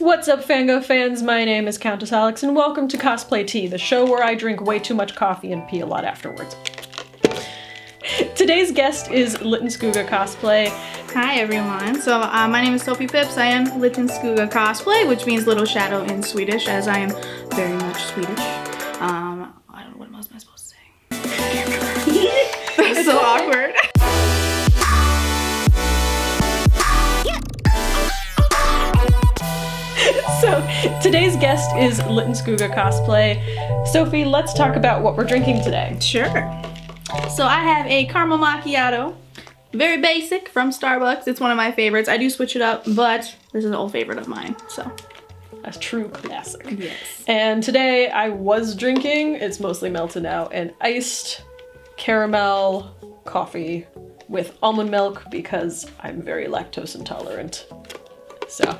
What's up, Fango fans? My name is Countess Alex, and welcome to Cosplay Tea, the show where I drink way too much coffee and pee a lot afterwards. Today's guest is Littenskugga Cosplay. Hi everyone. So my name is Sophie Phipps. I am Littenskugga Cosplay, which means little shadow in Swedish, as I am very much Swedish. I don't know what else am I supposed to say. That's so awkward. So today's guest is Littenskugga Cosplay. Sophie, let's talk about what we're drinking today. Sure. So I have a caramel macchiato. Very basic from Starbucks. It's one of my favorites. I do switch it up, but this is an old favorite of mine, so. A true classic. Yes. And today I was drinking, it's mostly melted now, an iced caramel coffee with almond milk because I'm very lactose intolerant. So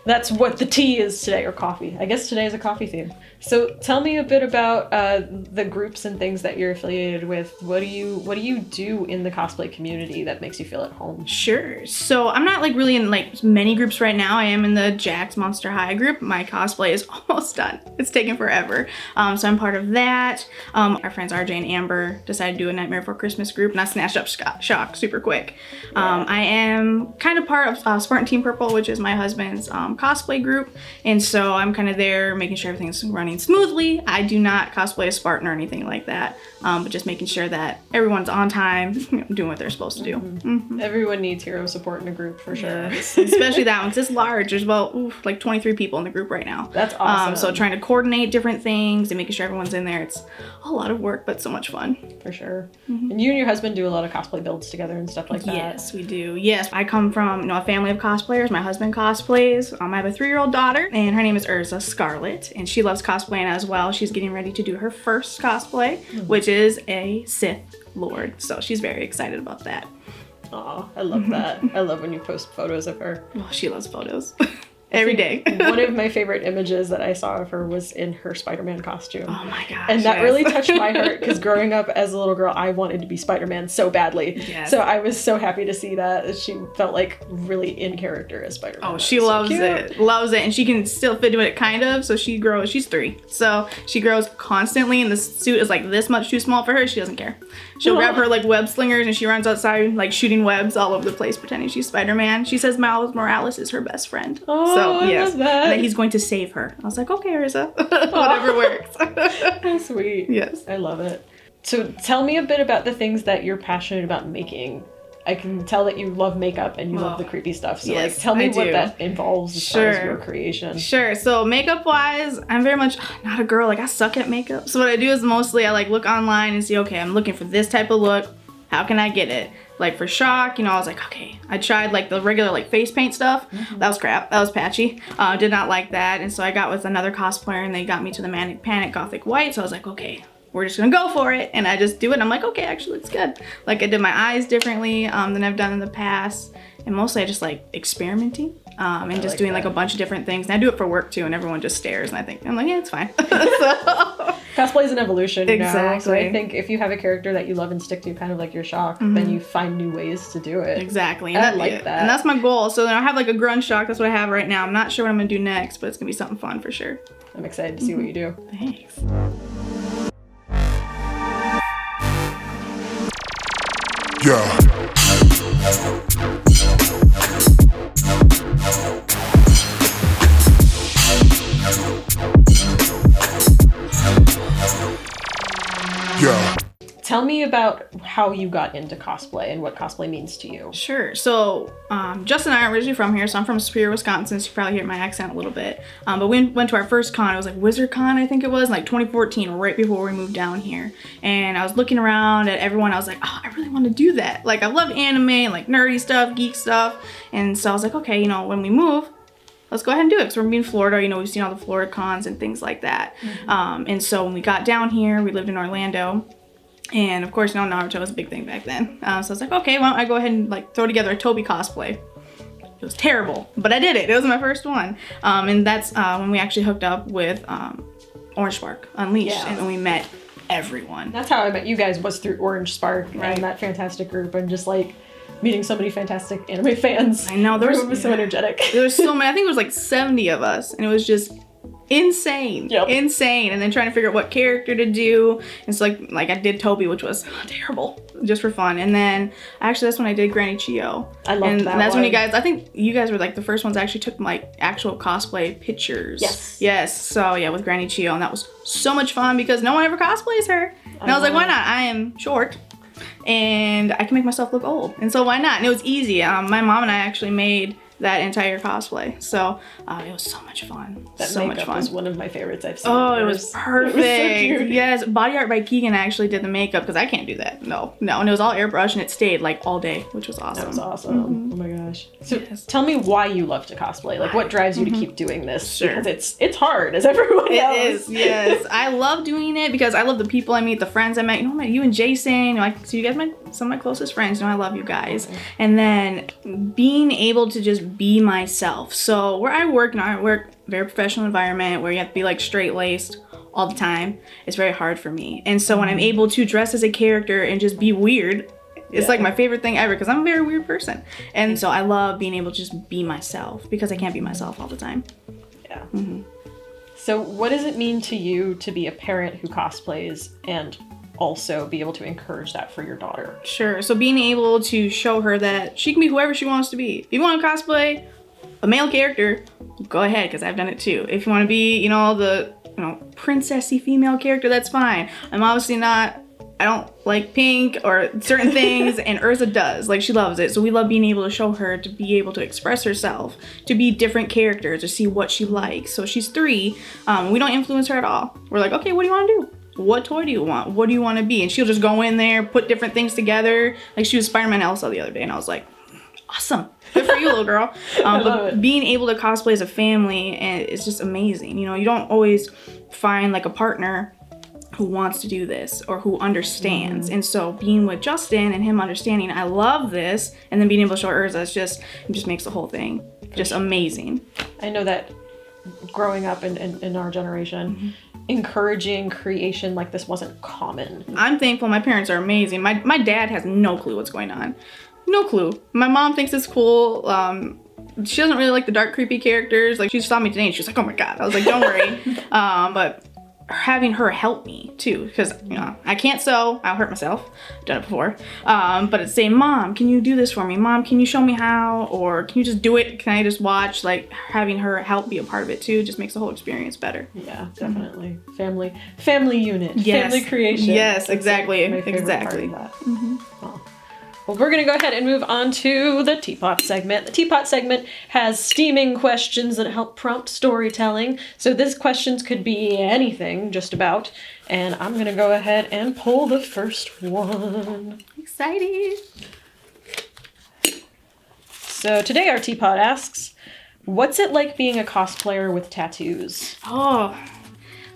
that's what the tea is today, or coffee. I guess today is a coffee theme. So tell me a bit about the groups and things that you're affiliated with. What do you do in the cosplay community that makes you feel at home? Sure. So I'm not like really in like many groups right now. I am in the Jax Monster High group. My cosplay is almost done. It's taken forever. So I'm part of that. Our friends RJ and Amber decided to do a Nightmare Before Christmas group, and I snatched up Shock super quick. I am kind of part of Spartan Team Purple, which is my husband's cosplay group, and so I'm kind of there making sure everything's running smoothly. I do not cosplay a Spartan or anything like that, but just making sure that everyone's on time, doing what they're supposed to do. Mm-hmm. Everyone needs hero support in a group for sure. Yes. Especially that one, 'cause it's large. There's about like 23 people in the group right now. That's awesome. So trying to coordinate different things and making sure everyone's in there, it's a lot of work, but so much fun. For sure. Mm-hmm. And you and your husband do a lot of cosplay builds together and stuff like that. Yes, we do. Yes, I come from a family of cosplayers. My husband cosplays. I have a 3-year-old daughter, and her name is Urza Scarlet, and she loves cosplaying as well. She's getting ready to do her first cosplay, which is a Sith Lord. So she's very excited about that. Oh, I love that. I love when you post photos of her. Well, she loves photos. Every day. One of my favorite images that I saw of her was in her Spider-Man costume. Oh my gosh. And that really touched my heart because growing up as a little girl, I wanted to be Spider-Man so badly. Yes. So I was so happy to see that. She felt like really in character as Spider-Man. Oh, she loves it. Loves it. And she can still fit into it kind of. So she grows. She's 3. So she grows constantly, and the suit is like this much too small for her. She doesn't care. She'll grab her like web slingers and she runs outside like shooting webs all over the place pretending she's Spider-Man. She says Miles Morales is her best friend. Oh, so, yes. I love that. And that he's going to save her. I was like, okay, Urza. Whatever works. That's sweet. Yes. I love it. So tell me a bit about the things that you're passionate about making. I can tell that you love makeup and you love the creepy stuff. So yes, like, tell me I what do. that involves as far as your creation. Sure. So makeup wise, I'm very much not a girl. Like I suck at makeup. So what I do is mostly I like look online and see, okay, I'm looking for this type of look. How can I get it? Like for Shock, I was like, okay. I tried like the regular like face paint stuff. Mm-hmm. That was crap. That was patchy. Did not like that. And so I got with another cosplayer and they got me to the Manic Panic Gothic White. So I was like, okay, we're just gonna go for it. And I just do it and I'm like, okay, actually it's good. Like I did my eyes differently than I've done in the past. And mostly I just like experimenting and just doing like a bunch of different things. And I do it for work too, and everyone just stares and I'm like, yeah, it's fine. So cosplay is an evolution, exactly. So I think if you have a character that you love and stick to, kind of like your Shock, then you find new ways to do it. Exactly. And I like that. And that's my goal. So I have like a grunge Shock. That's what I have right now. I'm not sure what I'm gonna do next, but it's gonna be something fun for sure. I'm excited to see what you do. Thanks. Yeah. Yeah. Tell me about how you got into cosplay and what cosplay means to you. Sure. So Justin and I are originally from here, so I'm from Superior, Wisconsin, so you probably hear my accent a little bit. But we went to our first con. It was like WizardCon, I think it was, like 2014, right before we moved down here. And I was looking around at everyone. I was like, oh, I really want to do that. Like I love anime, like nerdy stuff, geek stuff. And so I was like, okay, when we move, let's go ahead and do it, because we're in Florida, we've seen all the Florida cons and things like that. Mm-hmm. And so when we got down here, we lived in Orlando. And of course, Naruto was a big thing back then. So I was like, okay, why don't I go ahead and like throw together a Toby cosplay. It was terrible, but I did it. It was my first one. And that's when we actually hooked up with Orange Spark Unleashed, and we met everyone. That's how I met you guys, was through Orange Spark Right. and that fantastic group, and just like meeting so many fantastic anime fans. I know, The room was so energetic. There was so many. I think it was like 70 of us, and it was just insane. Yep. Insane. And then trying to figure out what character to do. And so like I did Toby, which was terrible, just for fun. And then actually that's when I did Granny Chio. I loved that that's when one. you guys, I think you guys were like the first ones that actually took like actual cosplay pictures. Yes. Yes. So yeah, with Granny Chio, and that was so much fun because no one ever cosplays her. And I was like, why not? I am short and I can make myself look old. And so why not? And it was easy. My mom and I actually made that entire cosplay. So it was so much fun. That so makeup much fun. was one of my favorites I've seen. Oh, it was perfect. It was so cute. Yes, body art by Keegan actually did the makeup because I can't do that. No. And it was all airbrush and it stayed like all day, which was awesome. That was awesome. Oh my gosh. So Yes. tell me why you love to cosplay. Like what drives you to keep doing this? Sure. Because it's hard, as everyone knows. It is, yes. I love doing it because I love the people I meet, the friends I met. You know, I met you and Jason. Like, so you guys are some of my closest friends. You know, I love you guys. And then being able to just be myself. So where I work now, I work very professional environment where you have to be like straight laced all the time. It's very hard for me. And so when I'm able to dress as a character and just be weird, it's like my favorite thing ever because I'm a very weird person. And so I love being able to just be myself because I can't be myself all the time. Yeah. So what does it mean to you to be a parent who cosplays and also be able to encourage that for your daughter? Sure. So being able to show her that she can be whoever she wants to be. If you want to cosplay a male character, go ahead, because I've done it too. If you want to be, you know, the princessy female character, that's fine. I'm obviously not. I don't like pink or certain things, and Urza does. Like, she loves it. So we love being able to show her to be able to express herself, to be different characters, to see what she likes. So she's 3. We don't influence her at all. We're like, okay, what do you want to do? What toy do you want? What do you want to be? And she'll just go in there, put different things together. Like, she was Spider-Man Elsa the other day, and I was like, awesome. Good for you, little girl. But being able to cosplay as a family, and it's just amazing. You know, you don't always find like a partner who wants to do this or who understands. And so being with Justin and him understanding I love this, and then being able to show Urza, it just makes the whole thing just amazing. I know that growing up in our generation, encouraging creation like this wasn't common. I'm thankful. My parents are amazing. My dad has no clue what's going on. No clue. My mom thinks it's cool. She doesn't really like the dark, creepy characters. Like, she saw me today and she was like, oh my God. I was like, don't worry. But having her help me too, because you know I can't sew, I'll hurt myself. I've done it before. But it's saying, Mom, can you do this for me? Mom, can you show me how? Or can you just do it? Can I just watch? Like, having her help be a part of it too just makes the whole experience better. Yeah, definitely. Family unit. Yes. Family creation. Yes, That's exactly. my favorite Exactly. part of that. Oh. Well, we're gonna go ahead and move on to the Teapot segment. The Teapot segment has steaming questions that help prompt storytelling. So these questions could be anything, just about. And I'm gonna go ahead and pull the first one. Excited. So today our Teapot asks, what's it like being a cosplayer with tattoos? Oh.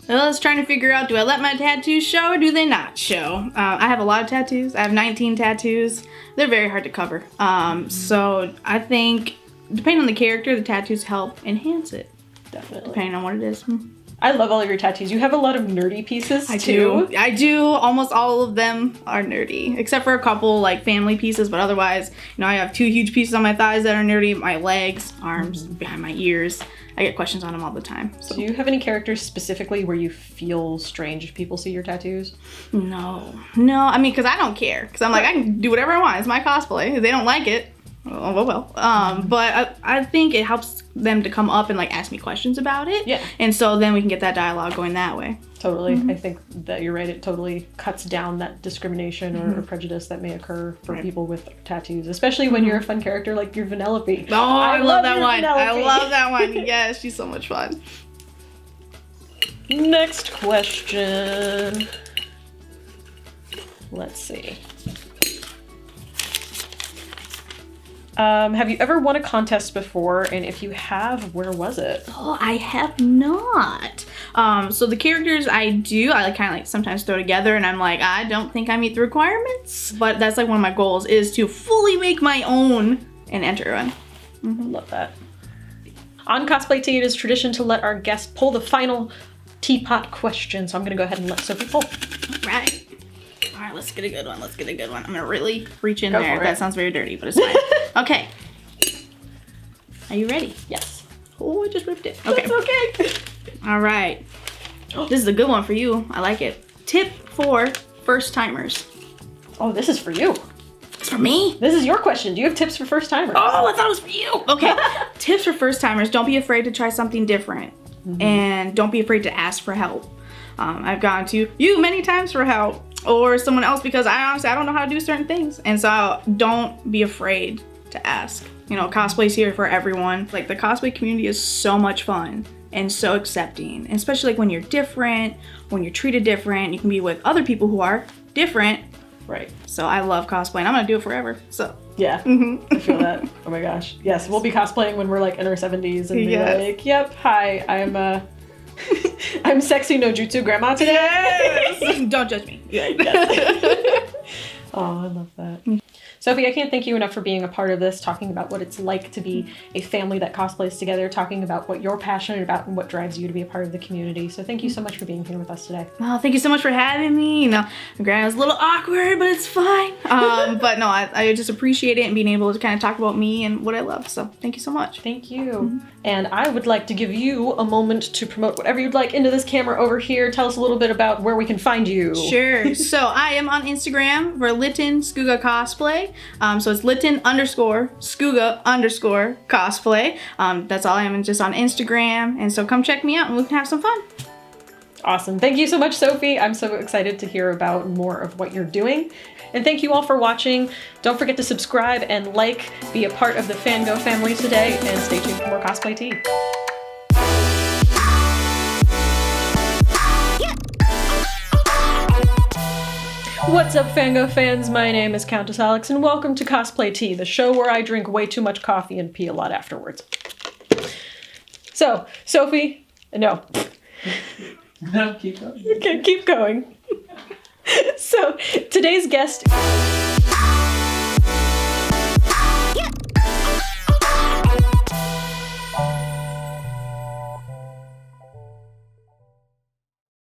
Well, I was trying to figure out, do I let my tattoos show or do they not show? I have a lot of tattoos. I have 19 tattoos. They're very hard to cover. So I think, depending on the character, the tattoos help enhance it. Definitely. Depending on what it is. I love all of your tattoos. You have a lot of nerdy pieces too. I do. Almost all of them are nerdy, except for a couple like family pieces. But otherwise, you know, I have 2 huge pieces on my thighs that are nerdy. My legs, arms, behind my ears. I get questions on them all the time. So. Do you have any characters specifically where you feel strange if people see your tattoos? No. I mean, because I don't care. Because I'm like, I can do whatever I want. It's my cosplay. If they don't like it, well. But I think it helps them to come up and like ask me questions about it. Yeah. And so then we can get that dialogue going that way. Totally. I think that you're right. It totally cuts down that discrimination or prejudice that may occur for people with tattoos, especially when you're a fun character like your Vanellope. Oh, I love that one. Vanellope. I love that one. Yes, she's so much fun. Next question. Let's see. Have you ever won a contest before? And if you have, where was it? Oh, I have not. So the characters I do, I like kind of like sometimes throw together and I'm like, I don't think I meet the requirements. But that's like one of my goals is to fully make my own and enter one. Love that. On Cosplay Tea, it is tradition to let our guests pull the final teapot question. So I'm going to go ahead and let Sophie pull. Right. All right, let's get a good one. Let's get a good one. I'm gonna really reach in Go there. for it. That sounds very dirty, but it's fine. Okay. Are you ready? Yes. Oh, I just ripped it. Okay. It's okay. All right. This is a good one for you. I like it. Tip for first timers. Oh, this is for you. It's for me. This is your question. Do you have tips for first timers? Oh, I thought it was for you. Okay. Tips for first timers. Don't be afraid to try something different. And don't be afraid to ask for help. I've gone to you many times for help or someone else because I honestly, I don't know how to do certain things. And so don't be afraid to ask. You know, cosplay's here for everyone. Like the cosplay community is so much fun and so accepting, and especially like when you're different, when you're treated different, you can be with other people who are different. Right. So I love cosplay and I'm gonna do it forever. So Yeah, I feel that. Oh my gosh. Yes, we'll be cosplaying when we're like in our 70s and be Yes. like, yep, hi, I'm I'm sexy no jutsu grandma today. yes. Don't judge me. Yes. Oh, I love that. Sophie, I can't thank you enough for being a part of this, talking about what it's like to be a family that cosplays together, talking about what you're passionate about and what drives you to be a part of the community. So thank you so much for being here with us today. Oh, thank you so much for having me. You know, granted, it was a little awkward, but it's fine. But no, I just appreciate it and being able to kind of talk about me and what I love. So thank you so much. Thank you. And I would like to give you a moment to promote whatever you'd like into this camera over here. Tell us a little bit about where we can find you. Sure. So I am on Instagram for Litten Skooga Cosplay. So it's Litten _ Skooga _ Cosplay. That's all I am, just on Instagram. And so come check me out and we can have some fun. Awesome. Thank you so much, Sophie. I'm so excited to hear about more of what you're doing. And thank you all for watching. Don't forget to subscribe and like, be a part of the Fango family today, and stay tuned for more Cosplay Tea. What's up, Fango fans? My name is Countess Alex, and welcome to Cosplay Tea, the show where I drink way too much coffee and pee a lot afterwards. So, Sophie, no. No, keep going. Okay, keep going. So, today's guest